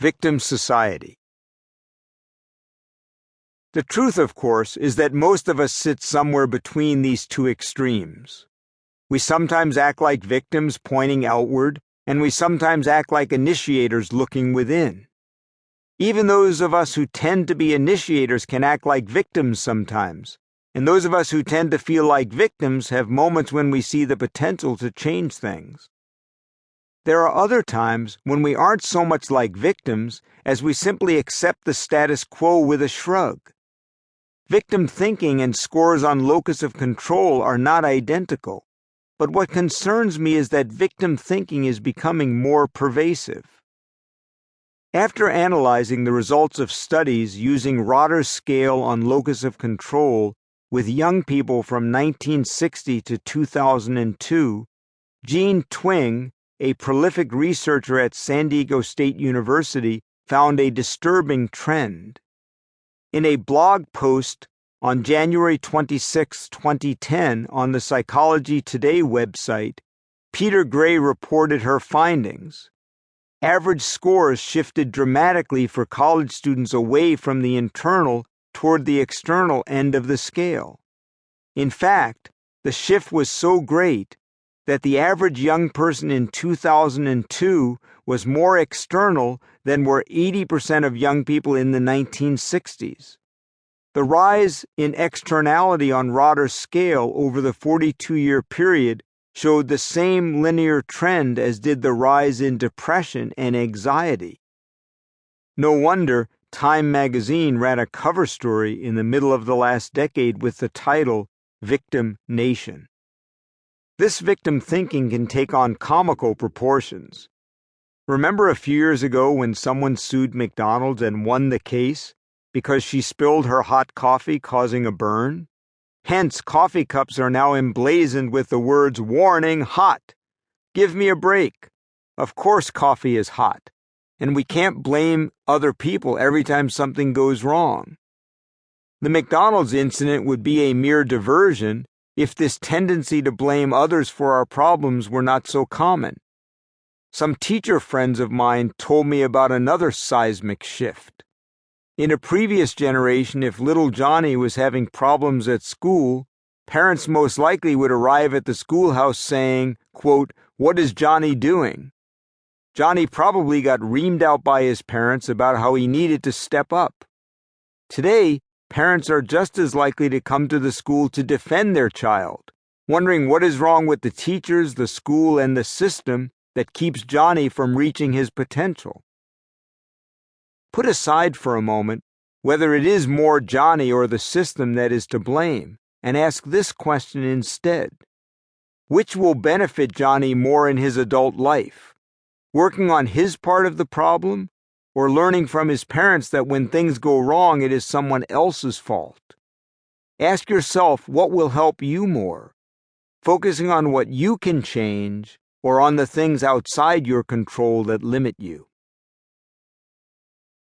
Victim society. The truth, of course, is that most of us sit somewhere between these two extremes. We sometimes act like victims pointing outward, and we sometimes act like initiators looking within. Even those of us who tend to be initiators can act like victims sometimes, and those of us who tend to feel like victims have moments when we see the potential to change things. There are other times when we aren't so much like victims as we simply accept the status quo with a shrug. Victim thinking and scores on locus of control are not identical, but what concerns me is that victim thinking is becoming more pervasive. After analyzing the results of studies using Rotter's scale on locus of control with young people from 1960 to 2002, Jean Twing, a prolific researcher at San Diego State University, found a disturbing trend. In a blog post on January 26, 2010, on the Psychology Today website, Peter Gray reported her findings. Average scores shifted dramatically for college students away from the internal toward the external end of the scale. In fact, the shift was so great that the average young person in 2002 was more external than were 80% of young people in the 1960s. The rise in externality on Rotter's scale over the 42-year period showed the same linear trend as did the rise in depression and anxiety. No wonder Time magazine ran a cover story in the middle of the last decade with the title Victim Nation. This victim thinking can take on comical proportions. Remember a few years ago when someone sued McDonald's and won the case because she spilled her hot coffee, causing a burn? Hence, coffee cups are now emblazoned with the words, "Warning, hot! Give me a break." Of course coffee is hot, and we can't blame other people every time something goes wrong. The McDonald's incident would be a mere diversion if this tendency to blame others for our problems were not so common. Some teacher friends of mine told me about another seismic shift. In a previous generation, if little Johnny was having problems at school, parents most likely would arrive at the schoolhouse saying, quote, "What is Johnny doing?" Johnny probably got reamed out by his parents about how he needed to step up. Today, parents are just as likely to come to the school to defend their child, wondering what is wrong with the teachers, the school, and the system that keeps Johnny from reaching his potential. Put aside for a moment whether it is more Johnny or the system that is to blame, and ask this question instead. Which will benefit Johnny more in his adult life? Working on his part of the problem, or learning from his parents that when things go wrong it is someone else's fault? Ask yourself what will help you more, focusing on what you can change or on the things outside your control that limit you.